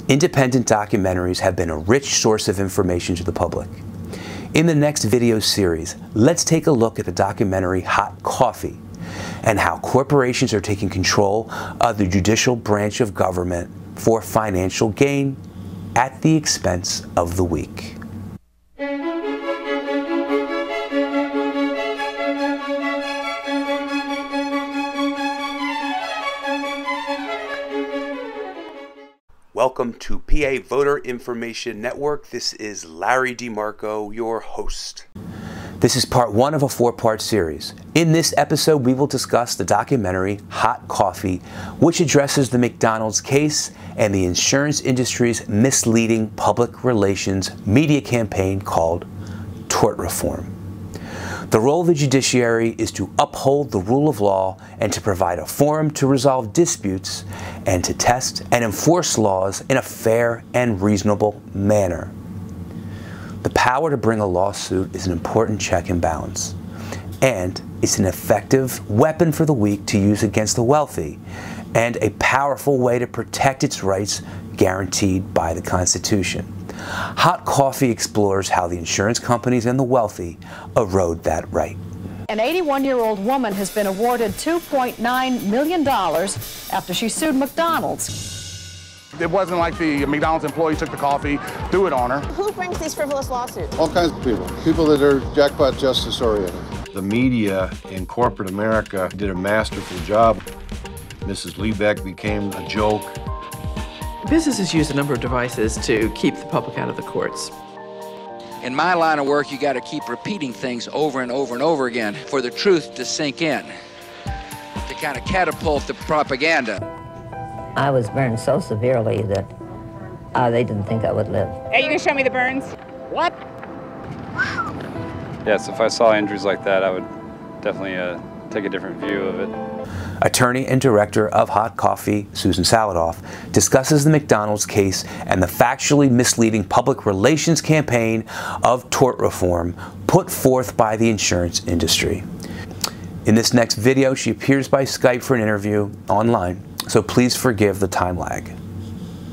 independent documentaries have been a rich source of information to the public. In the next video series, let's take a look at the documentary Hot Coffee and how corporations are taking control of the judicial branch of government for financial gain at the expense of the weak. Welcome to PA Voter Information Network. This is Larry DeMarco, your host. This is part one of a four-part series. In this episode, we will discuss the documentary Hot Coffee, which addresses the McDonald's case and the insurance industry's misleading public relations media campaign called Tort Reform. The role of the judiciary is to uphold the rule of law and to provide a forum to resolve disputes and to test and enforce laws in a fair and reasonable manner. The power to bring a lawsuit is an important check and balance, and it's an effective weapon for the weak to use against the wealthy, and a powerful way to protect its rights guaranteed by the Constitution. Hot Coffee explores how the insurance companies and the wealthy erode that right. An 81-year-old woman has been awarded $2.9 million after she sued McDonald's. It wasn't like the McDonald's employee took the coffee, threw it on her. Who brings these frivolous lawsuits? All kinds of people. People that are jackpot justice oriented. The media in corporate America did a masterful job. Mrs. Liebeck became a joke. Businesses use a number of devices to keep the public out of the courts. In my line of work, you got to keep repeating things over and over and over again for the truth to sink in, to kind of catapult the propaganda. I was burned so severely that they didn't think I would live. Are you going to show me the burns? What? Yes, if I saw injuries like that, I would definitely take a different view of it. Attorney and director of Hot Coffee, Susan Saladoff, discusses the McDonald's case and the factually misleading public relations campaign of tort reform put forth by the insurance industry. In this next video, she appears by Skype for an interview online, so please forgive the time lag.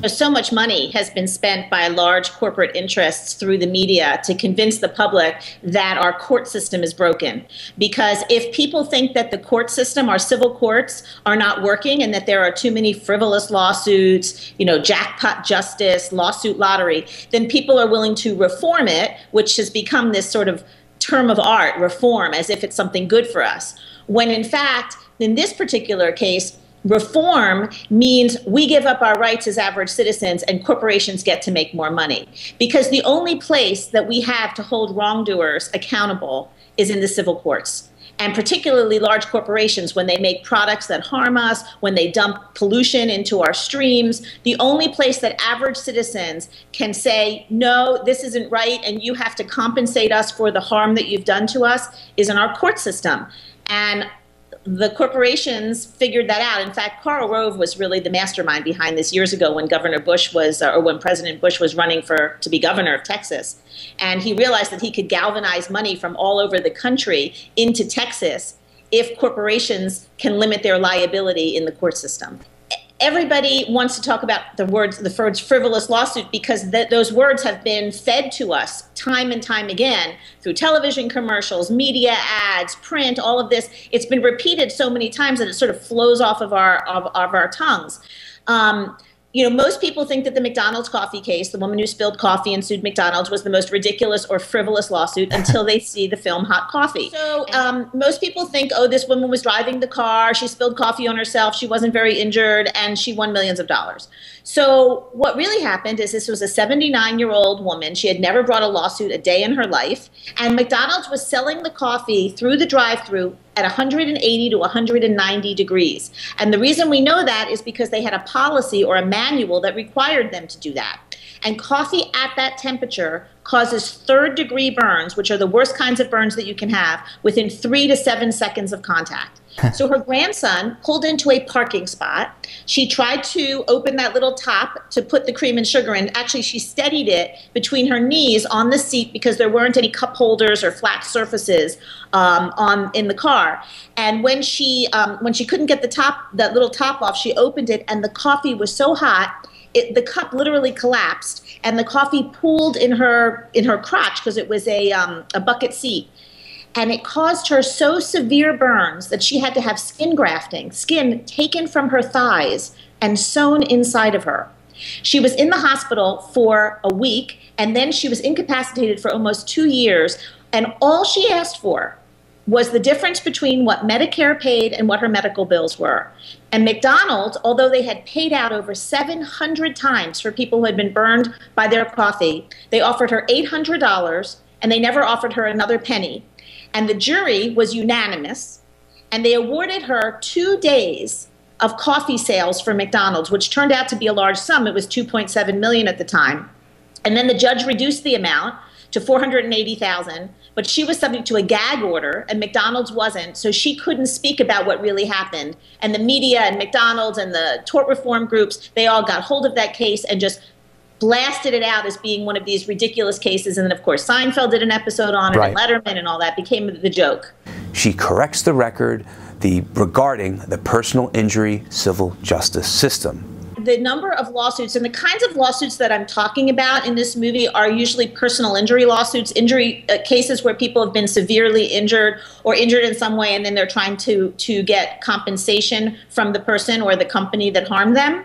So much money has been spent by large corporate interests through the media to convince the public that our court system is broken. Because if people think that the court system, our civil courts, are not working and that there are too many frivolous lawsuits, jackpot justice, lawsuit lottery, then people are willing to reform it, which has become this sort of term of art, reform, as if it's something good for us. When in fact, in this particular case, reform means we give up our rights as average citizens and corporations get to make more money. Because the only place that we have to hold wrongdoers accountable is in the civil courts. And particularly large corporations, when they make products that harm us, when they dump pollution into our streams, the only place that average citizens can say, no, this isn't right, and you have to compensate us for the harm that you've done to us is in our court system. And the corporations figured that out. In fact, Karl Rove was really the mastermind behind this years ago when Governor Bush was, or when President Bush was running to be governor of Texas. And he realized that he could galvanize money from all over the country into Texas if corporations can limit their liability in the court system. Everybody wants to talk about the words frivolous lawsuit because those words have been fed to us time and time again through television commercials, media ads, print, all of this. It's been repeated so many times that it sort of flows off of our tongues. Most people think that the McDonald's coffee case, the woman who spilled coffee and sued McDonald's, was the most ridiculous or frivolous lawsuit until they see the film Hot Coffee. So most people think, oh, this woman was driving the car, she spilled coffee on herself, she wasn't very injured, and she won millions of dollars. So what really happened is this was a 79-year-old woman. She had never brought a lawsuit a day in her life, and McDonald's was selling the coffee through the drive-thru at 180 to 190 degrees. And the reason we know that is because they had a policy or a manual that required them to do that. And coffee at that temperature causes third-degree burns, which are the worst kinds of burns that you can have, within 3 to 7 seconds of contact. So her grandson pulled into a parking spot. She tried to open that little top to put the cream and sugar in. Actually, she steadied it between her knees on the seat because there weren't any cup holders or flat surfaces in the car. And when she couldn't get that little top off, she opened it, and the coffee was so hot the cup literally collapsed, and the coffee pooled in her crotch because it was a bucket seat. And it caused her so severe burns that she had to have skin grafting, skin taken from her thighs and sewn inside of her. She was in the hospital for a week, and then she was incapacitated for almost 2 years. And all she asked for was the difference between what Medicare paid and what her medical bills were. And McDonald's, although they had paid out over 700 times for people who had been burned by their coffee, they offered her $800, and they never offered her another penny. And the jury was unanimous, and they awarded her 2 days of coffee sales for McDonald's, which turned out to be a large sum. It was $2.7 million at the time. And then the judge reduced the amount to $480,000, but she was subject to a gag order, and McDonald's wasn't, so she couldn't speak about what really happened. And the media and McDonald's and the tort reform groups, they all got hold of that case and just blasted it out as being one of these ridiculous cases. And then, of course, Seinfeld did an episode on it, and Letterman, and all that became the joke. She corrects the record regarding the personal injury civil justice system. The number of lawsuits and the kinds of lawsuits that I'm talking about in this movie are usually personal injury lawsuits, cases where people have been severely injured or injured in some way, and then they're trying to get compensation from the person or the company that harmed them.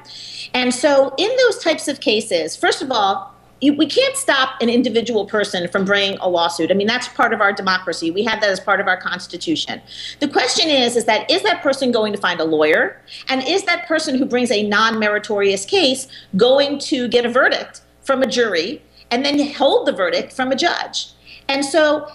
And so in those types of cases, first of all, we can't stop an individual person from bringing a lawsuit. I mean, that's part of our democracy. We have that as part of our Constitution. The question is that person going to find a lawyer? And is that person who brings a non-meritorious case going to get a verdict from a jury and then hold the verdict from a judge? And so,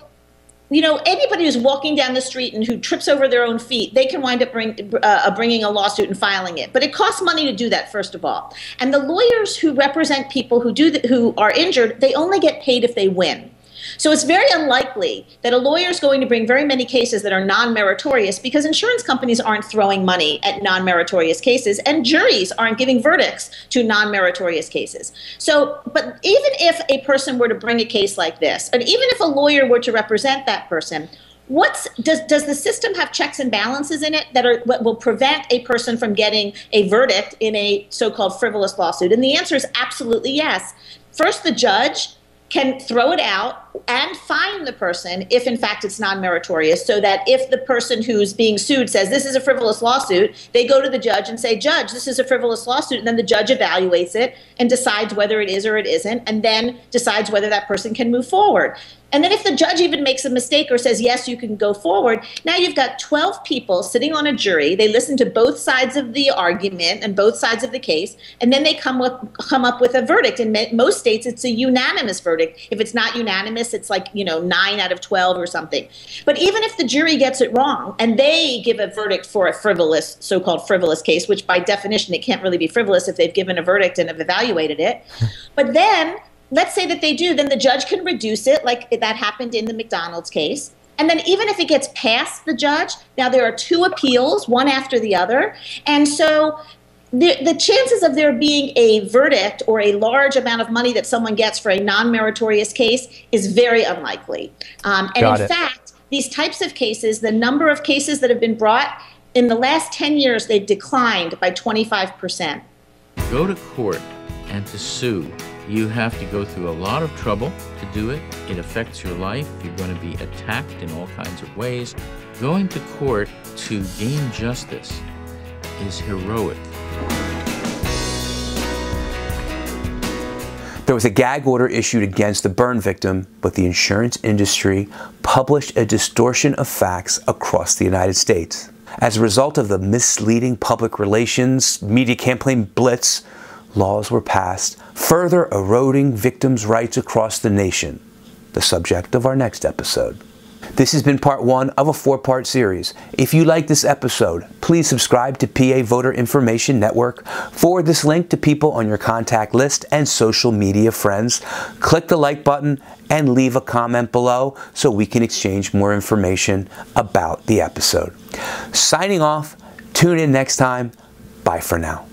you know, anybody who's walking down the street and who trips over their own feet, they can wind up bringing a lawsuit and filing it. But it costs money to do that, first of all. And the lawyers who represent people who are injured, they only get paid if they win. So it's very unlikely that a lawyer is going to bring very many cases that are non-meritorious, because insurance companies aren't throwing money at non-meritorious cases, and juries aren't giving verdicts to non-meritorious cases. So, but even if a person were to bring a case like this, and even if a lawyer were to represent that person, does the system have checks and balances in it that will prevent a person from getting a verdict in a so-called frivolous lawsuit? And the answer is absolutely yes. First, the judge can throw it out and fine the person if, in fact, it's non-meritorious, so that if the person who's being sued says this is a frivolous lawsuit, they go to the judge and say, Judge, this is a frivolous lawsuit, and then the judge evaluates it and decides whether it is or it isn't, and then decides whether that person can move forward. And then if the judge even makes a mistake or says, yes, you can go forward, now you've got 12 people sitting on a jury. They listen to both sides of the argument and both sides of the case, and then they come up with a verdict. In most states, it's a unanimous verdict. If it's not unanimous, it's like, 9 out of 12 or something. But even if the jury gets it wrong and they give a verdict for a frivolous, so-called frivolous case, which by definition, it can't really be frivolous if they've given a verdict and have evaluated it. But then, let's say that they do, then the judge can reduce it, like that happened in the McDonald's case. And then even if it gets past the judge, now there are 2 appeals, one after the other. And so the chances of there being a verdict or a large amount of money that someone gets for a non-meritorious case is very unlikely. And in fact, these types of cases, the number of cases that have been brought, in the last 10 years, they've declined by 25%. Go to court and to sue, you have to go through a lot of trouble to do it. It affects your life. You're going to be attacked in all kinds of ways. Going to court to gain justice is heroic. There was a gag order issued against the burn victim, but the insurance industry published a distortion of facts across the United States. As a result of the misleading public relations media campaign blitz, laws were passed, further eroding victims' rights across the nation, the subject of our next episode. This has been part 1 of a 4-part series. If you like this episode, please subscribe to PA Voter Information Network, forward this link to people on your contact list and social media friends, click the like button, and leave a comment below so we can exchange more information about the episode. Signing off, tune in next time. Bye for now.